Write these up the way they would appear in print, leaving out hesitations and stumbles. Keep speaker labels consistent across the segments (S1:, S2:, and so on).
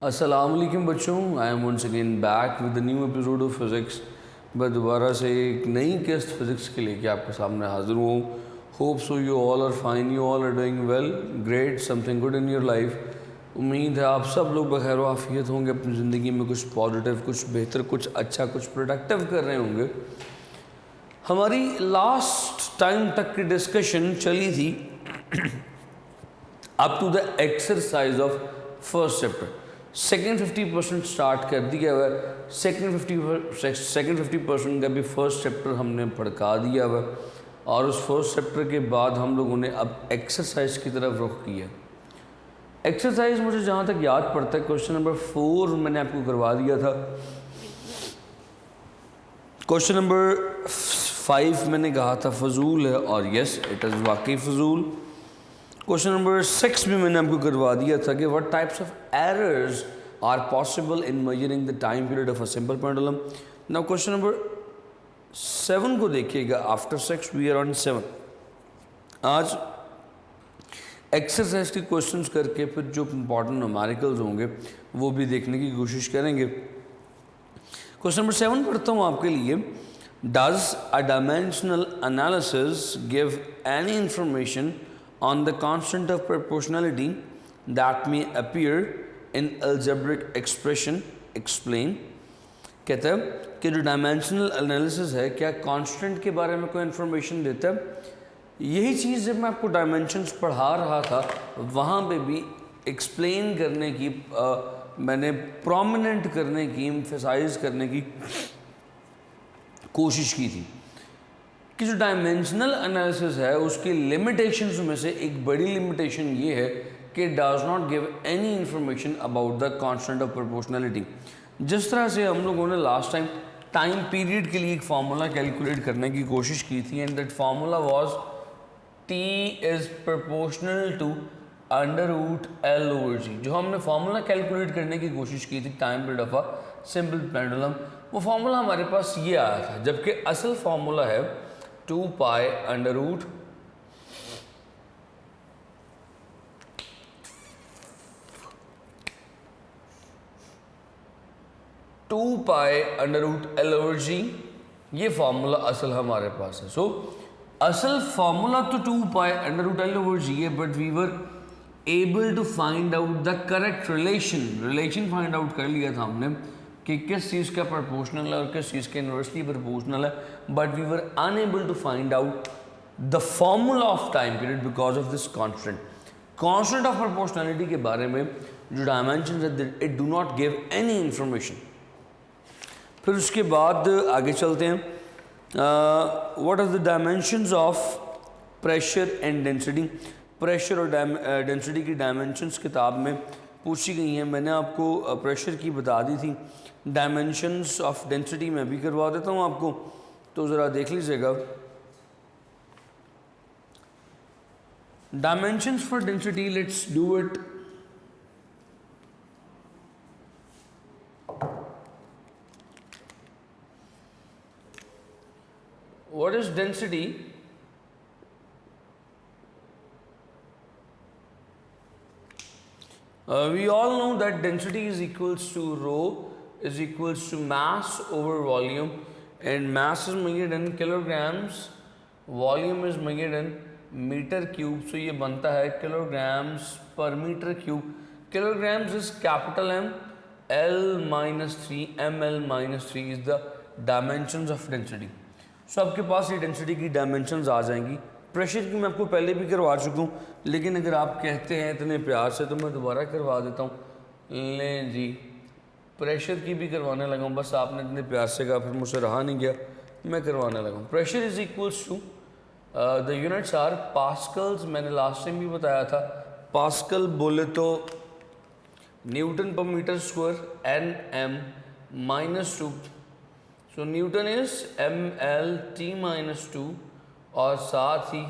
S1: अस्सलाम वालेकुम बच्चों, I am once again back with the new episode of physics. मैं दोबारा से एक नई किस्त फिज़िक्स के लेके आपके सामने हाज़िर हूँ। Hope so you all are fine, you all are doing well, great, something good in your life. उम्मीद है आप सब लोग बखैर आफियत होंगे, अपनी ज़िंदगी में कुछ पॉजिटिव, कुछ बेहतर, कुछ अच्छा, कुछ प्रोडक्टिव कर रहे होंगे। हमारी लास्ट टाइम तक की डिस्कशन चली थी up to the exercise of first chapter. Second 50% start कर दिया हुआ है। सेकेंड 50% का भी फर्स्ट चैप्टर हमने पढ़ा दिया हुआ है और उस फर्स्ट चैप्टर के बाद हम लोगों ने अब एक्सरसाइज की तरफ रुख किया। एक्सरसाइज मुझे जहाँ तक याद पड़ता है क्वेश्चन नंबर 4 मैंने आपको करवा दिया था। क्वेश्चन नंबर 5 मैंने कहा था फजूल है और यस इट इज़ वाकई फजूल। क्वेश्चन नंबर 6 भी मैंने आपको करवा दिया था कि what types of errors are possible in measuring the time period of a simple pendulum. Now question number 7 को देखिएगा। After 6 we are on 7। आज एक्सरसाइज के क्वेश्चंस करके फिर जो इंपॉर्टेंट न्यूमेरिकल्स होंगे वो भी देखने की कोशिश करेंगे। क्वेश्चन नंबर 7 पढ़ता हूँ आपके लिए। Does a dimensional analysis give any information on the constant of proportionality that may appear in algebraic expression, explain। कहते हैं कि जो डायमेंशनल एनालिसिस है क्या कांस्टेंट के बारे में कोई इन्फॉर्मेशन देता है। यही चीज़ जब मैं आपको डायमेंशंस पढ़ा रहा था वहाँ पे भी एक्सप्लेन करने की मैंने प्रोमिनेंट करने की, एम्फसाइज करने की कोशिश की थी कि जो डायमेंशनल एनालिसिस है उसकी लिमिटेशंस में से एक बड़ी लिमिटेशन ये है कि does not give any information about the constant of proportionality. जिस तरह से हम लोगों ने लास्ट टाइम पीरियड के लिए एक फार्मूला कैलकुलेट करने की कोशिश की थी and that formula was t is proportional to √L/g। जो हमने फार्मूला कैलकुलेट करने की कोशिश की थी time period of a simple pendulum, वो फार्मूला हमारे पास ये आया था, जबकि असल फार्मूला है 2 pi √, L/g। ये फार्मूला असल हमारे पास है। सो असल फार्मूला तो 2 pi √L/g है, but we were able to find out the correct relation find out कर लिया था हमने कि किस चीज़ का प्रोपोर्शनल है और किस चीज़ के इन्वर्सली प्रोपोर्शनल है, but we were unable to find out the formula of time period because of this constant of proportionality के बारे में जो डायमेंशन है it do not give any information. फिर उसके बाद आगे चलते हैं। What are the dimensions of pressure and density. Pressure और डेंसिटी की डायमेंशंस किताब में पूछी गई हैं। मैंने आपको प्रेशर की बता दी थी, डायमेंशंस ऑफ डेंसिटी में भी करवा देता हूँ आपको, तो ज़रा देख लीजिएगा। Dimensions for density, let's do it. What is density? We all know that density is equals to rho is equals to mass over volume, and mass is measured in kilograms, volume is measured in meter cube। So ये बनता है kilograms per meter cube। Kilograms is capital M, L-3, ml-3 is the dimensions of density। So आपके पास ये density की dimensions आ जाएंगी। Pressure की मैं आपको पहले भी करवा चुका हूँ, लेकिन अगर आप कहते हैं इतने प्यार से तो मैं दोबारा करवा देता हूँ। लें जी, प्रेशर की भी करवाने लगा हूँ, बस आपने इतने प्यार से कहा, फिर मुझसे रहा नहीं गया, मैं करवाने लगा हूँ। Pressure is equals to the units are pascals. मैंने लास्ट टाइम भी बताया था, पास्कल बोले तो newton per metre square, Nm-2। So newton is mL-T-2 और साथ ही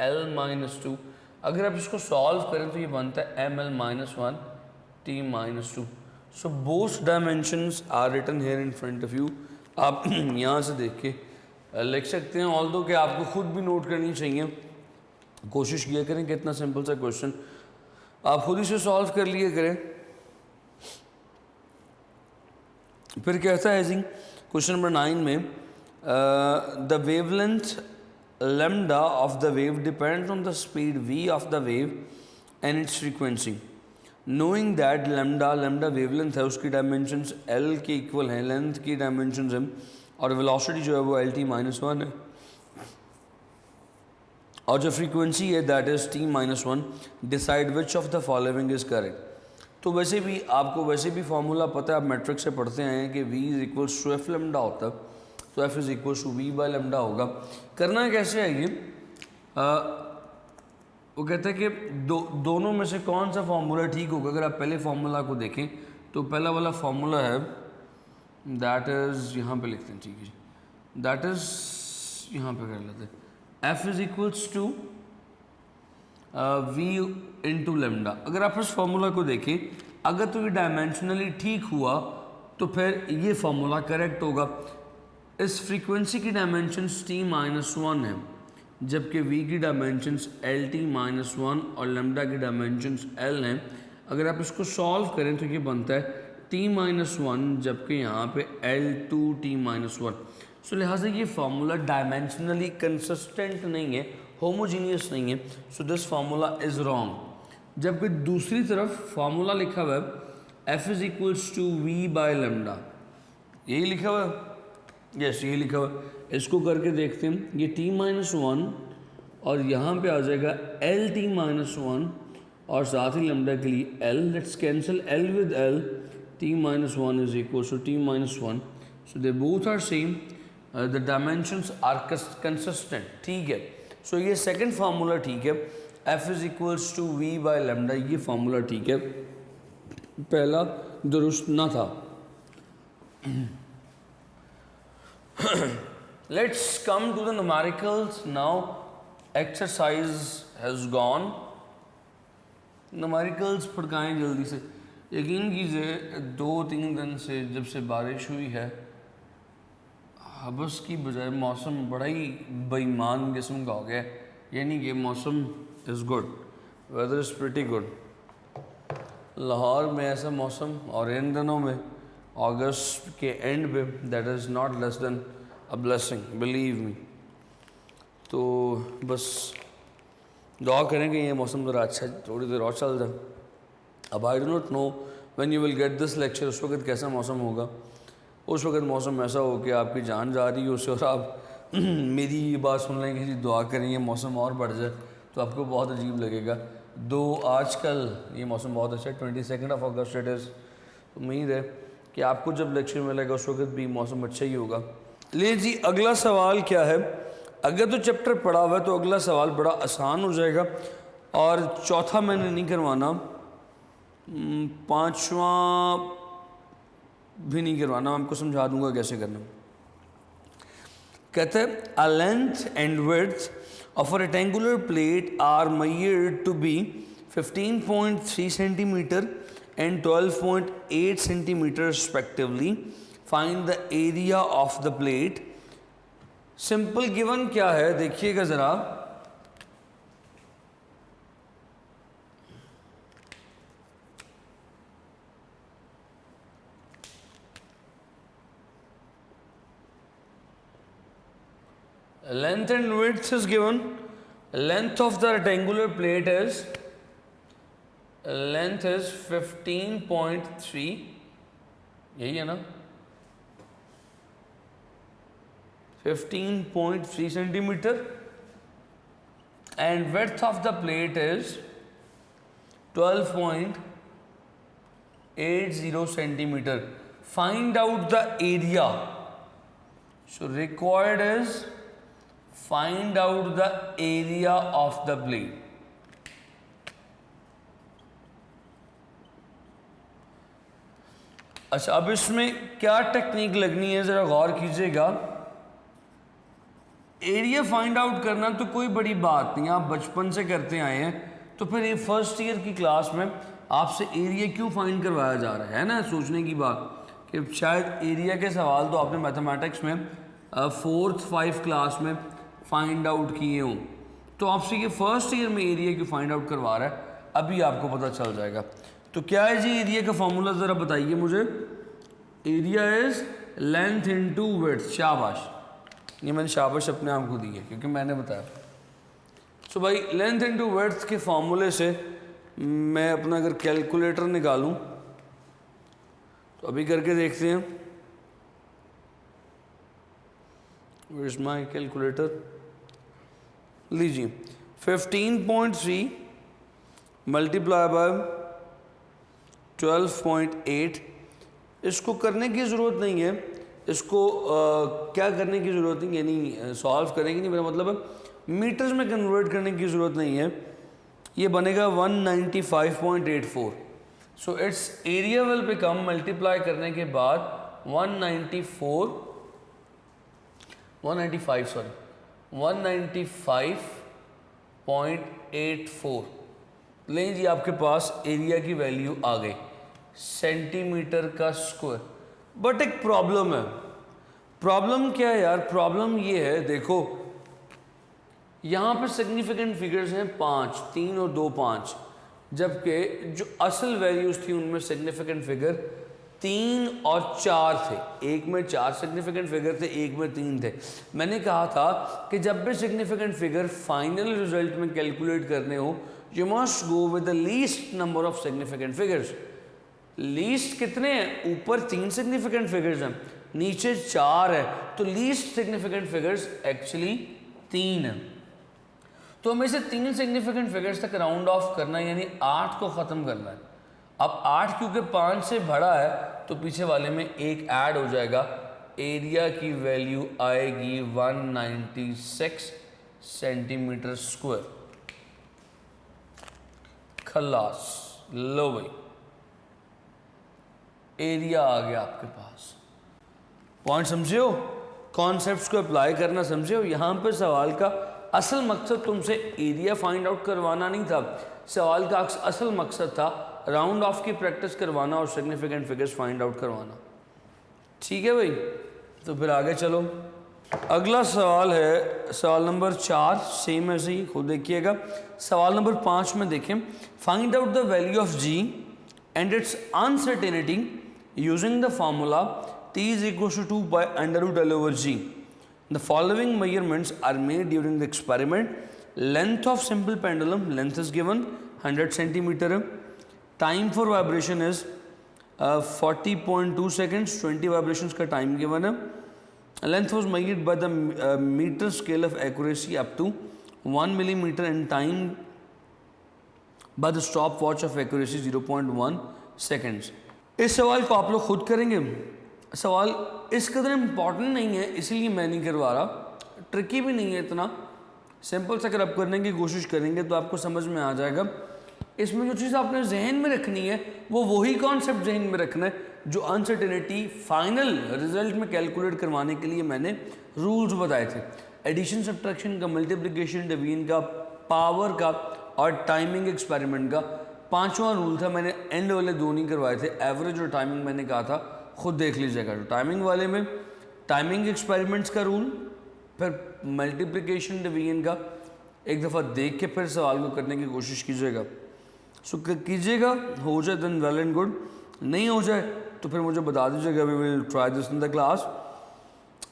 S1: L-2। अगर आप इसको सॉल्व करें तो ये बनता है mL-1 T-2। So both dimensions are written here in front of you. आप यहाँ से देख के लिख सकते हैं, ऑल्दो कि आपको खुद भी नोट करनी चाहिए। कोशिश किया करें कि इतना सिंपल सा क्वेश्चन आप खुद ही से सॉल्व कर लिया करें। फिर कहता है जी क्वेश्चन नंबर 9 में the wavelength lambda of the wave depends on the speed v of the wave and its frequency. Knowing that lambda wavelength है उसकी डायमेंशंस l के इक्वल हैं, लेंथ की डायमेंशंस हैं और वेलोसिटी जो है वो lt -1 है और जो फ्रीक्वेंसी है that is t-1, decide which of the following is correct. तो वैसे भी आपको वैसे भी फार्मूला पता है, आप मैट्रिक से पढ़ते आए हैं कि v is equals to F lambda होता है, तो f is equals to v by lambda होगा। करना कैसे है ये, वो कहते हैं कि दोनों में से कौन सा फार्मूला ठीक होगा। अगर आप पहले फार्मूला को देखें तो पहला वाला फार्मूला है दैट इज़, यहाँ पे लिखते हैं, ठीक है, दैट इज़ यहाँ पे कर लेते हैं, f is equals to v into lambda. अगर आप इस फार्मूला को देखें, अगर तो ये डायमेंशनली ठीक हुआ तो फिर ये फार्मूला करेक्ट होगा। इस फ्रीक्वेंसी की डायमेंशंस t-1 है, जबकि v की डायमेंशंस lt-1 और लेमडा की डायमेंशंस l हैं। अगर आप इसको सॉल्व करें तो ये बनता है t-1, जबकि यहाँ पे l2t-1। सो लिहाजा ये फार्मूला डायमेंशनली कंसिस्टेंट नहीं है, होमोजीनियस नहीं है, so this formula is wrong. जबकि दूसरी तरफ फार्मूला लिखा हुआ है f is equals to v by lambda, यही लिखा हुआ है, यस यही लिखा हुआ है। इसको करके देखते हैं, ये t-1 और यहाँ पे आ जाएगा lt-1 और साथ ही लेमडा के लिए l, let's cancel l with l, t-1 is equal to t-1, so they both are same, the dimensions are consistent, ठीक है। सो ये सेकंड फार्मूला ठीक है, f is equals to v by lambda, ये formula ठीक है, पहला दुरुस्त ना था। Let's come to the numericals now. Exercise has gone. Numericals पढ़काएँ जल्दी से। यकीन कीजिए 2-3 दिन से जब से बारिश हुई है, हबस की बजाय मौसम बड़ा ही बेईमान किस्म का हो गया, यानी कि मौसम is good, weather is pretty good. Lahore में ऐसा मौसम, और इन दिनों में अगस्त के एंड पे, that is not less than a blessing, believe me. तो बस दुआ करेंगे ये मौसम ज़रा अच्छा थोड़ी देर और चल जाए। अब I do not know when you will get this lecture, उस वक्त कैसा मौसम होगा। उस वक्त मौसम ऐसा हो कि आपकी जान जा रही हो उससे और आप मेरी ये बात सुन लेंगे जी दुआ करें ये मौसम और बढ़ जाए, तो आपको बहुत अजीब लगेगा। दो आजकल ये मौसम बहुत अच्छा है, 22 अगस्त इट इज़, उम्मीद है कि आपको जब लेक्चर मिलेगा उस वक्त भी मौसम अच्छा ही होगा। ले जी अगला सवाल क्या है, अगर तो चैप्टर पढ़ा हुआ है तो अगला सवाल बड़ा आसान हो जाएगा, और चौथा मैंने नहीं करवाना, पांचवा भी नहीं करवाना, मैं आपको समझा दूंगा कैसे करना। कहते हैं a length and width of a rectangular plate are measured to be 15.3 centimetre and 12.8 centimeter respectively. Find the area of the plate. Simple given क्या है देखिएगा ज़रा, length and width is given. Length of the rectangular plate is, length is 15.3, यही है ना, 15.3 centimetre, and width of the plate is 12.80 centimetre. Find out the area, so required is find out the area of the plate. अच्छा, अब इसमें क्या technique लगनी है ज़रा गौर कीजिएगा। एरिया फाइंड आउट करना तो कोई बड़ी बात नहीं, आप बचपन से करते आए हैं, तो फिर ये फर्स्ट ईयर की क्लास में आपसे एरिया क्यों फाइंड करवाया जा रहा है ना, सोचने की बात कि शायद एरिया के सवाल तो आपने मैथमेटिक्स में 4th-5th क्लास में फाइंड आउट किए हों, तो आपसे ये फर्स्ट ईयर में एरिया क्यों फाइंड आउट करवा रहा है, अभी आपको पता चल जाएगा। तो क्या है जी एरिया का फॉर्मूला, ज़रा बताइए मुझे। Area is length into width. शाबाश, ये मैंने शाबाश अपने आप को दी है क्योंकि मैंने बताया। सो भाई लेंथ इनटू विड्थ के फॉर्मूले से मैं अपना अगर कैलकुलेटर निकालूं तो अभी करके देखते हैं। Where is my calculator? लीजिए 15.3 मल्टीप्लाई बाय 12.8। इसको करने की ज़रूरत नहीं है, इसको क्या करने की ज़रूरत नहीं, यानी सॉल्व करेंगे नहीं, मेरा मतलब है मीटर्स में कन्वर्ट करने की ज़रूरत नहीं है। ये बनेगा 195.84। So it's area will become, multiply करने के बाद 195.84 लें जी, आपके पास एरिया की वैल्यू आ गई सेंटीमीटर का स्क्वायर। बट एक प्रॉब्लम है। प्रॉब्लम क्या है यार? प्रॉब्लम ये है, देखो यहाँ पे सिग्निफिकेंट फिगर्स हैं 5, 3 और 2, 5, जबकि जो असल वैल्यूज थी उनमें सिग्निफिकेंट फिगर 3 और 4 थे। एक में 4 सिग्निफिकेंट फिगर थे, एक में 3 थे। मैंने कहा था कि जब भी सिग्निफिकेंट फिगर फाइनल रिजल्ट में कैलकुलेट करने हो, you must go with the least number of significant figures. Least कितने हैं? ऊपर 3 सिग्निफिकेंट फिगर्स हैं, नीचे 4 है, तो लीस्ट सिग्निफिकेंट फिगर्स एक्चुअली 3 है। तो हमें से 3 सिग्निफिकेंट फिगर्स तक राउंड ऑफ करना है, यानी 8 को ख़त्म करना है। अब 8 क्योंकि 5 से बड़ा है तो पीछे वाले में 1 ऐड हो जाएगा। एरिया की वैल्यू आएगी 196 सेंटीमीटर स्क्वायर। खलास, लो भाई, एरिया आ गया आपके पास। पॉइंट समझे हो? कॉन्सेप्ट्स को अप्लाई करना समझे हो? यहाँ पे सवाल का असल मकसद तुमसे एरिया फाइंड आउट करवाना नहीं था, सवाल का असल मकसद था राउंड ऑफ की प्रैक्टिस करवाना और सिग्निफिकेंट फिगर्स फाइंड आउट करवाना। ठीक है भाई, तो फिर आगे चलो। अगला सवाल है सवाल नंबर 4, सेम ऐसे ही खुद देखिएगा। सवाल नंबर 5 में देखें, find out the value of G and its uncertainty using the formula t is equals to 2 by under root L over g. The following measurements are made during the experiment. Length of simple pendulum, length is given 100 centimeter. Time for vibration is 40.2 seconds, 20 vibrations का time given है. Length was measured by the meter scale of accuracy up to 1 millimeter and time by the stopwatch of accuracy 0.1 seconds. इस सवाल को आप लोग खुद करेंगे। सवाल इस कदर इम्पॉर्टेंट नहीं है इसलिए मैं नहीं करवा रहा, ट्रिकी भी नहीं है इतना, सिंपल से अगर आप करने की कोशिश करेंगे तो आपको समझ में आ जाएगा। इसमें जो चीज़ आपने जहन में रखनी है वो वही कॉन्सेप्ट जहन में रखना है जो अनसर्टेनिटी फाइनल रिजल्ट में कैलकुलेट करवाने के लिए मैंने रूल्स बताए थे। एडिशन, सब्ट्रैक्शन का, मल्टीप्लिकेशन, डिवीजन का, पावर का और टाइमिंग एक्सपेरिमेंट का। 5वां रूल था, मैंने एंड वाले 2 नहीं करवाए थे, एवरेज और टाइमिंग मैंने कहा था खुद देख लीजिएगा। तो टाइमिंग वाले में टाइमिंग एक्सपेरिमेंट्स का रूल, फिर मल्टीप्लिकेशन डिवीजन का, एक दफ़ा देख के फिर सवाल को करने की कोशिश कीजिएगा। सो कीजिएगा, हो जाए देन वेल एंड गुड, नहीं हो जाए तो फिर मुझे बता दीजिएगा, we will try this in the class.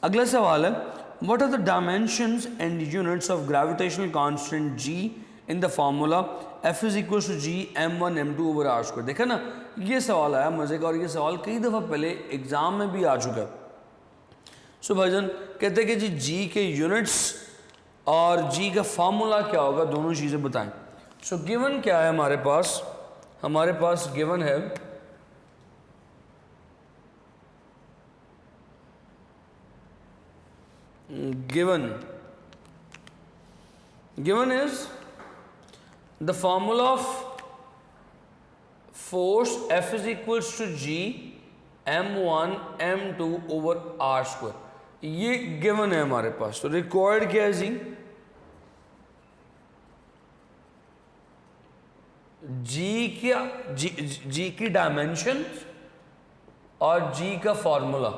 S1: अगला सवाल है, what are the dimensions and units of gravitational constant G in the formula F is equal to G m1 m2 over R square. देखा ना, ये सवाल आया मज़े का और ये सवाल कई दफ़ा पहले एग्ज़ाम में भी आ चुका है। सो भाईजान कहते हैं कि जी जी के यूनिट्स और जी का फार्मूला क्या होगा, दोनों चीज़ें बताएं। सो गिवन क्या है हमारे पास गिवन है given is the formula of force F is equals to G m1 m2 over r square। ये गिवन है हमारे पास। तो रिक्वायर्ड क्या है जी? जी की डायमेंशन और जी का फॉर्मूला।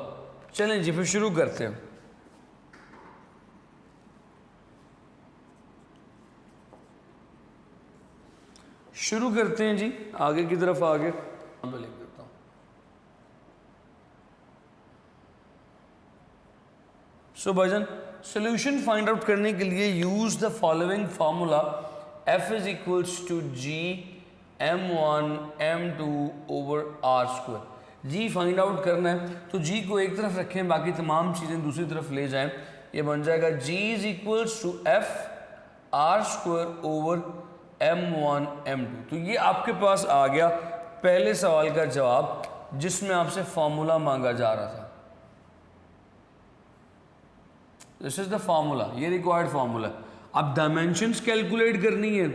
S1: चलें जी फिर शुरू करते हैं। शुरू करते हैं जी, आगे की तरफ आगे लिख देता हूँ। सो भाईजान सोल्यूशन फाइंड आउट करने के लिए use the following formula F is equals to G m1 m2 over R square. G find out करना है तो जी को एक तरफ रखें, बाकी तमाम चीज़ें दूसरी तरफ ले जाएं। ये बन जाएगा G is equals to F R square over m1 m2। तो ये आपके पास आ गया पहले सवाल का जवाब जिसमें आपसे फॉर्मूला मांगा जा रहा था। दिस इज द फार्मूला, ये रिक्वायर्ड फार्मूला। अब डायमेंशंस कैलकुलेट करनी है।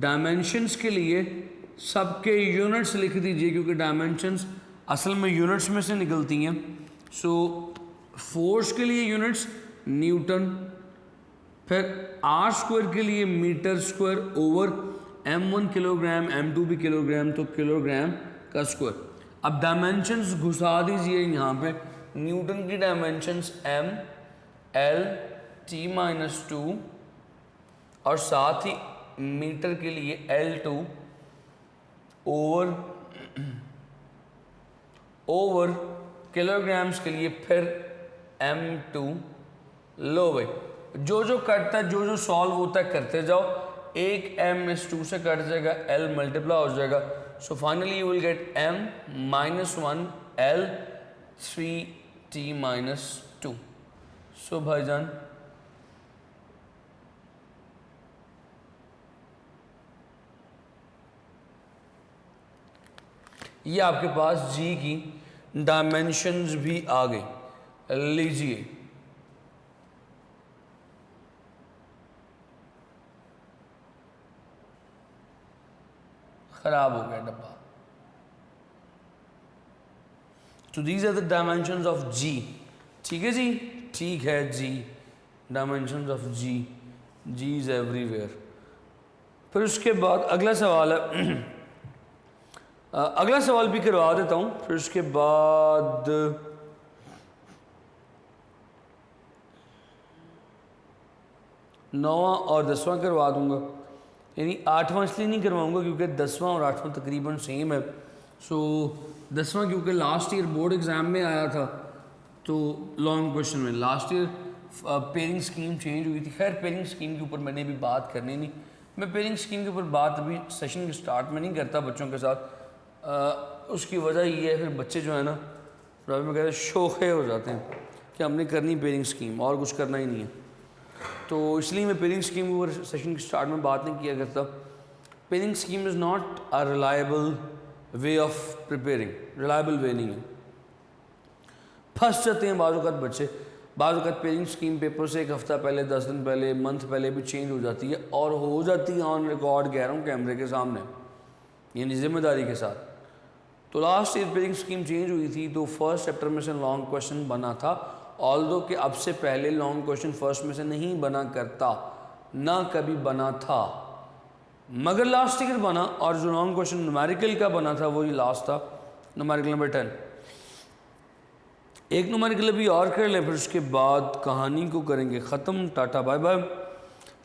S1: डायमेंशंस के लिए सबके यूनिट्स लिख दीजिए क्योंकि डायमेंशंस असल में यूनिट्स में से निकलती हैं। सो फोर्स के लिए यूनिट्स न्यूटन, फिर आर स्क्वायर के लिए metre square over m1 kilogram, m2 भी किलोग्राम, तो किलोग्राम का स्क्वायर। अब डायमेंशंस घुसा दीजिए यहाँ पे। न्यूटन की डायमेंशंस m l t-2 और साथ ही मीटर के लिए L2 ओवर किलोग्राम्स के लिए फिर M2। लो भाई, जो कटता है, जो सॉल्व होता है करते जाओ। एक m इस 2 से कट जाएगा, L मल्टीप्लाई हो जाएगा। So finally you will get m -1 L 3t-2। सो भाईजान ये आपके पास जी की डायमेंशंस भी आ गई। लीजिए खराब हो गया डब्बा। तो these are the dimensions of G. ठीक है जी, ठीक है जी, dimensions of G, G is everywhere. फिर उसके बाद अगला सवाल है अगला सवाल भी करवा देता हूँ, फिर उसके बाद नौवां और 10वां करवा दूंगा। यानी 8वां इसलिए नहीं करवाऊंगा क्योंकि 10वां और 8वां तकरीबन सेम है। सो 10वां क्योंकि लास्ट ईयर बोर्ड एग्ज़ाम में आया था, तो लॉन्ग क्वेश्चन में last year pairing scheme change हुई थी। खैर पेयरिंग स्कीम के ऊपर मैंने अभी बात करनी नहीं। मैं पेयरिंग स्कीम के ऊपर बात अभी सेशन के स्टार्ट में नहीं करता बच्चों के साथ। उसकी वजह ये है, फिर बच्चे जो है ना रवि में कहते हैं शोखे हो जाते हैं कि हमने करनी पेयरिंग स्कीम और कुछ करना ही नहीं है। तो इसलिए मैं पेयरिंग स्कीम के ऊपर सेशन के स्टार्ट में बात नहीं किया करता। Pairing scheme is not a reliable way of preparing, reliable way नहीं है। फंस जाते हैं बाज़ औक़ात बच्चे। बाज़ औक़ात पेयरिंग स्कीम पेपर से एक हफ़्ता पहले, 10 दिन पहले, मंथ पहले भी चेंज हो जाती है, और हो जाती है ऑन रिकॉर्ड, कह रहा हूँ कैमरे के सामने, यानी जिम्मेदारी के साथ। तो last year pairing scheme change हुई थी, तो फर्स्ट चैप्टर में से लॉन्ग क्वेश्चन बना था। ऑल्दो कि अब से पहले लॉन्ग क्वेश्चन फर्स्ट में से नहीं बना करता, ना कभी बना था, मगर लास्ट ईयर बना। और जो लॉन्ग क्वेश्चन न्यूमेरिकल का बना था वही लास्ट था, न्यूमेरिकल नंबर 10। एक न्यूमेरिकल अभी और कर लें, फिर उसके बाद कहानी को करेंगे ख़त्म। Tata bye bye.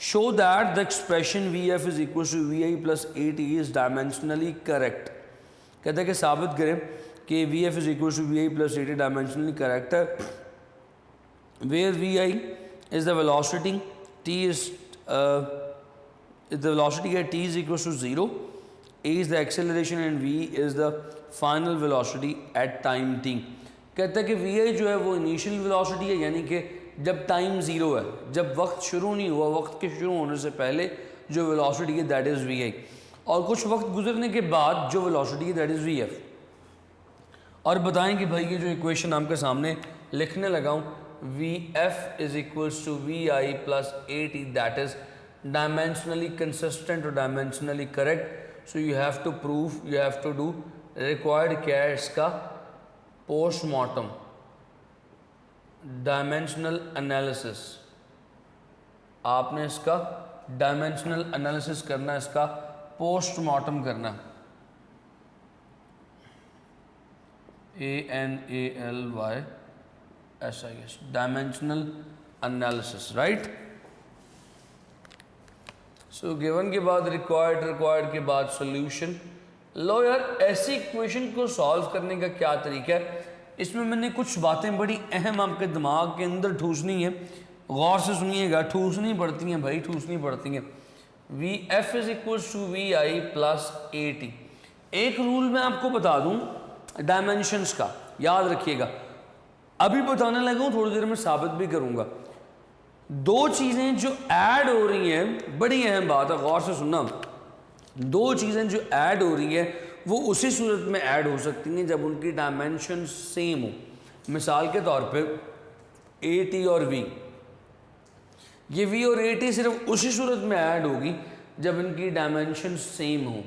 S1: Show that the expression V F is equal to V I plus A T is dimensionally correct. कहते हैं कि साबित करें कि V F is equal to V I plus A T dimensionally correct है। Where V I is the velocity, T is the velocity at t is equals to 0, a is the acceleration and v is the final velocity at time t। कहता है कि vi जो है वो initial velocity है, यानी कि जब टाइम 0 है, जब वक्त शुरू नहीं हुआ, वक्त के शुरू होने से पहले जो वेलोसिटी है दैट इज़ vi, और कुछ वक्त गुजरने के बाद जो वेलोसिटी है दैट इज़ vf। और बताएं कि भाई ये जो इक्वेशन आपके सामने लिखने लगा हूँ, vf is equals to vi plus A T, that is dimensionally consistent or dimensionally correct. So you have to prove, you have to do required क्या है इसका postmortem, dimensional analysis। आपने इसका dimensional analysis करना, इसका postmortem करना। ANALYSIS, dimensional analysis, right? So given के बाद रिक्वायर्ड के बाद सोल्यूशन। लो यार, ऐसी इक्वेशन को सॉल्व करने का क्या तरीका है, इसमें मैंने कुछ बातें बड़ी अहम आपके दिमाग के अंदर ठूसनी है, गौर से सुनिएगा, ठूसनी पड़ती हैं भाई, ठूसनी पड़ती हैं। V F is equals to V I plus A T. एक रूल मैं आपको बता दूं डायमेंशंस का, याद रखिएगा, अभी बताने लगा हूँ, थोड़ी देर में साबित भी करूंगा। दो चीज़ें जो ऐड हो रही हैं, बड़ी अहम बात है, गौर से सुनना, दो चीज़ें जो ऐड हो रही हैं वो उसी सूरत में ऐड हो सकती हैं जब उनकी डायमेंशन सेम हो। मिसाल के तौर पे ए टी और वी, ये वी और ए टी सिर्फ उसी सूरत में ऐड होगी जब इनकी डायमेंशन सेम हो।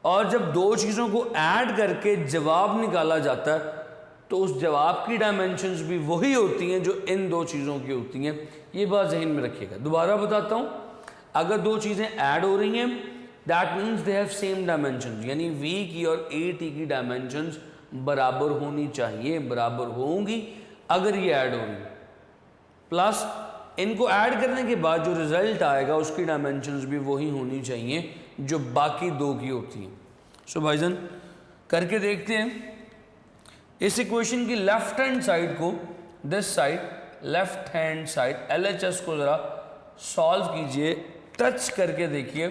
S1: और जब दो चीज़ों को ऐड करके जवाब निकाला जाता है तो उस जवाब की डायमेंशंस भी वही होती हैं जो इन दो चीज़ों की होती हैं। ये बात जहन में रखिएगा। दोबारा बताता हूँ, अगर दो चीज़ें ऐड हो रही हैं that means they have same dimensions, यानी वी की और ए टी की डायमेंशंस बराबर होनी चाहिए, बराबर होंगी अगर ये ऐड हो रही है। प्लस इनको ऐड करने के बाद जो रिजल्ट आएगा उसकी डायमेंशंस भी वही होनी चाहिए जो बाकी दो की होती हैं। सो भाईजान करके देखते हैं। इस इक्वेशन की लेफ्ट हैंड साइड को, this side, left hand side LHS को ज़रा सॉल्व कीजिए, टच करके देखिए।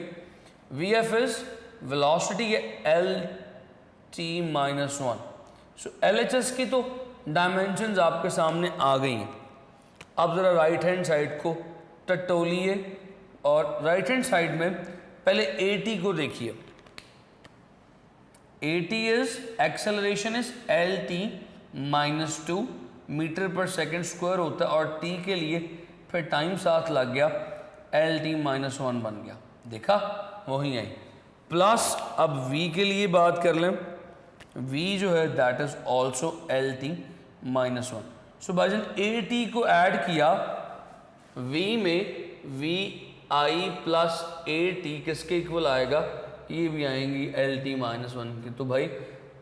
S1: वी एफ इज वेलोसिटी है LT - 1। सो LHS की तो डायमेंशंस आपके सामने आ गई हैं। अब ज़रा राइट हैंड साइड को टटोलिए और राइट हैंड साइड में पहले AT को देखिए। AT is acceleration is LT - 2 metre per second square होता है, और T के लिए फिर टाइम साथ लग गया, LT - 1 बन गया। देखा, वही आई। प्लस अब V के लिए बात कर लें, V जो है दैट इज ऑल्सो LT - 1। सो भाईजान AT को ऐड किया, V में VI प्लस AT किसके इक्वल आएगा, ये भी आएंगी LT - 1 की। तो भाई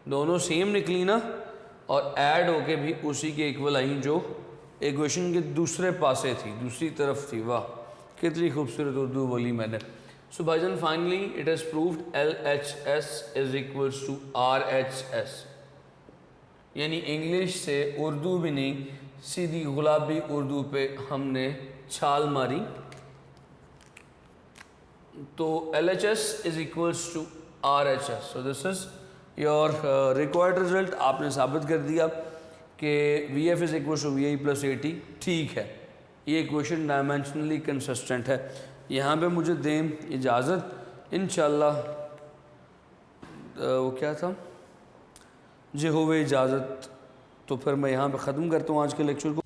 S1: दोनों सेम निकली ना, और ऐड होके भी उसी के इक्वल आई जो इक्वेशन के दूसरे पासे थी, दूसरी तरफ थी। वाह, कितनी खूबसूरत उर्दू बोली मैंने। सो भाईजान finally it is proved LHS is equals to RHS, यानी इंग्लिश से उर्दू भी नहीं, सीधी गुलाबी उर्दू पे हमने छाल मारी। तो LHS is equals to RHS। So this is your required result. आपने साबित कर दिया कि VF is equals to VI plus AT। ठीक है, ये इक्वेशन डायमेंशनली कंसिस्टेंट है। यहाँ पे मुझे दें इजाज़त, इंशाल्लाह वो क्या था, जे होवे इजाज़त, तो फिर मैं यहाँ पे ख़त्म करता हूँ आज के लेक्चर को।